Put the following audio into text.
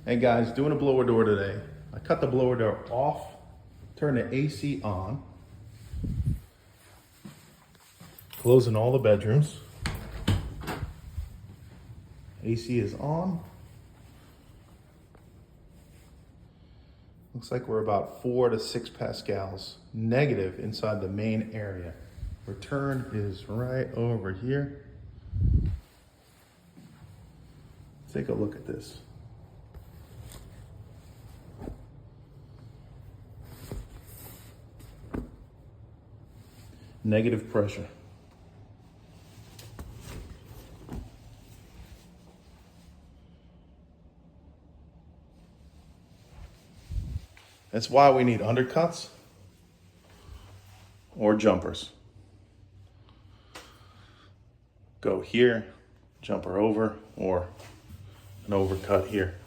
Hey guys, doing a blower door today. I cut the blower door off, turn the AC on, closing all the bedrooms. AC is on. Looks like we're about 4 to 6 pascals negative inside the main area. Return is right over here. Take a look at this. Negative pressure. That's why we need undercuts or jumpers. Go here, jumper over, or an overcut here.